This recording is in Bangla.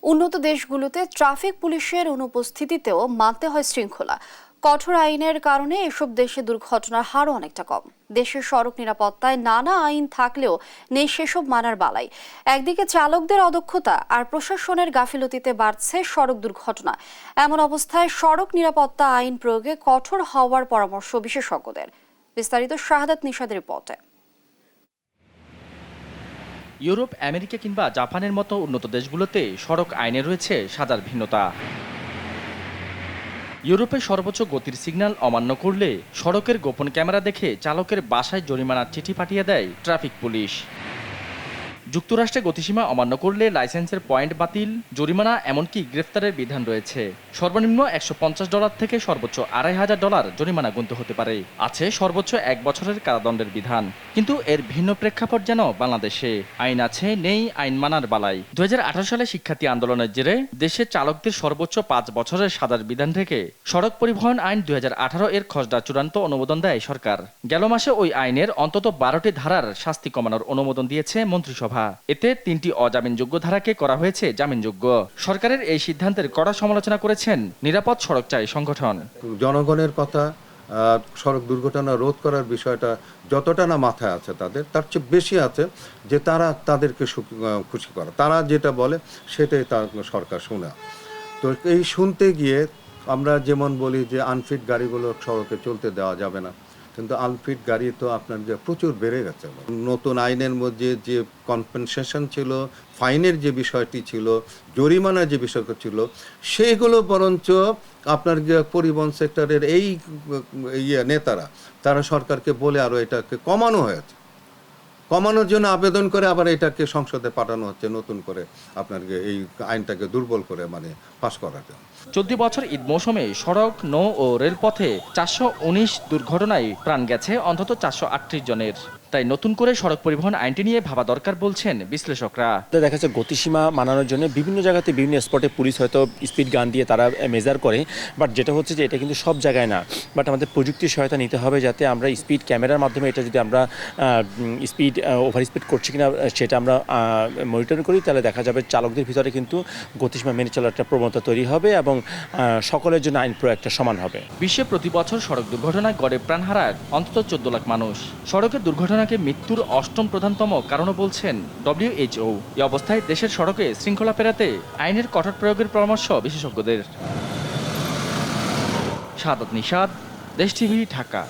উন্নত দেশগুলোতে ট্রাফিক পুলিশের অনুপস্থিতিতেও মানতে হয় শৃঙ্খলা। কঠোর আইনের কারণে এসব দেশে দুর্ঘটনার হারও অনেকটা কম। দেশের সড়ক নিরাপত্তায় নানা আইন থাকলেও নেই সেসব মানার বালাই। একদিকে চালকদের অদক্ষতা আর প্রশাসনের গাফিলতিতে বাড়ছে সড়ক দুর্ঘটনা। এমন অবস্থায় সড়ক নিরাপত্তা আইন প্রয়োগে কঠোর হওয়ার পরামর্শ বিশেষজ্ঞদের। বিস্তারিত শাহাদাত নিশাদের রিপোর্টে। ইউরোপ, আমেরিকা কিংবা জাপানের মতো উন্নত দেশগুলোতে সড়ক আইনে রয়েছে সাজার ভিন্নতা। ইউরোপে সর্বোচ্চ গতির সিগন্যাল অমান্য করলে সড়কের গোপন ক্যামেরা দেখে চালকের বাসায় জরিমানার চিঠি পাঠিয়ে দেয় ট্রাফিক পুলিশ। যুক্তরাষ্ট্রে গতিসীমা অমান্য করলে লাইসেন্সের পয়েন্ট বাতিল, জরিমানা এমনকি গ্রেফতারের বিধান রয়েছে। সর্বনিম্ন $150 থেকে সর্বোচ্চ $2500 জরিমানা গুনতে হতে পারে। আছে সর্বোচ্চ 1 বছরের কারাদণ্ডের বিধান। কিন্তু এর ভিন্ন প্রেক্ষাপট যেন বাংলাদেশে। আইন আছে, নেই আইন মানার বালাই। 2018 সালে শিক্ষার্থী আন্দোলনের জেরে দেশে চালকদের সর্বোচ্চ 5 বছরের সাজার বিধান থেকে সড়ক পরিবহন আইন 2018 এর খসড়া চূড়ান্ত অনুমোদন দেয় সরকার। গেল মাসে ওই আইনের অন্তত 12টি ধারার শাস্তি কমানোর অনুমোদন দিয়েছে মন্ত্রিসভা। এতে 3টি অজামিনযোগ্য ধারাকে করা হয়েছে জামিনযোগ্য। সরকারের এই সিদ্ধান্তের কড়া সমালোচনা করেছেন নিরাপদ সড়ক চাই সংগঠন। জনগণের কথা, সড়ক দুর্ঘটনা রোধ করার বিষয়টা যতটা না মাথায় আছে তাদের, তার চেয়ে বেশি আছে যে তাদেরকে খুশি করা। তারা যেটা বলে সেটাই তার সরকার শোনা। তো এই শুনতে গিয়ে আমরা যেমন বলি যে আনফিট গাড়িগুলো সড়কে চলতে দেওয়া যাবে না, কিন্তু আনফিট গাড়ি তো আপনার যে প্রচুর বেড়ে গেছে। নতুন আইনের মধ্যে যে কম্পেনসেশন ছিল, ফাইনের যে বিষয়টি ছিল, জরিমানার যে বিষয়টা ছিল, সেইগুলো বরঞ্চ আপনার যে পরিবহন সেক্টরের এই নেতারা তারা সরকারকে বলে আরও এটাকে কমানো হয়েছে। কমানোর জন্য আবেদন করে আবার এটাকে সংসদে পাঠানো হচ্ছে নতুন করে আপনার এই আইনটাকে দুর্বল করে পাস করার জন্য। চলতি বছর ঈদ মৌসুমে সড়ক, নৌ ও রেলপথে 419 দুর্ঘটনায় প্রাণ গেছে অন্তত 438 জনের। তাই নতুন করে সড়ক পরিবহন আইনটি নিয়ে ভাবা দরকার বলছেন বিশ্লেষকরা। দেখা যাচ্ছে গতিসীমা মানানোর জন্য বিভিন্ন জায়গাতে বিভিন্ন স্পটে পুলিশ হয়তো স্পিড গান দিয়ে তারা মেজার করে, বাট যেটা হচ্ছে যে এটা কিন্তু সব জায়গায় না। বাট আমাদের প্রযুক্তির সহায়তা নিতে হবে যাতে আমরা স্পিড ক্যামেরার মাধ্যমে এটা যদি আমরা স্পিড ওভার স্পিড করছি কিনা সেটা আমরা মনিটরিং করি, তাহলে দেখা যাবে চালকদের ভিতরে কিন্তু গতিসীমা মেনে চলার একটা প্রবণতা তৈরি হবে এবং সকলের জন্য আইন প্রয়োগটা সমান হবে। বিশ্বে প্রতি বছর সড়ক দুর্ঘটনায় গড়ে প্রাণ হারায় অন্তত 14 লাখ মানুষ। সড়কের দুর্ঘটনাকে মৃত্যুর 8ম প্রধানতম কারণও বলছেন WHO। এই অবস্থায় দেশের সড়কে শৃঙ্খলা ফেরাতে আইনের কঠোর প্রয়োগের পরামর্শ বিশেষজ্ঞদের। শাহাদাত নিশাদ, দেশ টিভি, ঢাকা।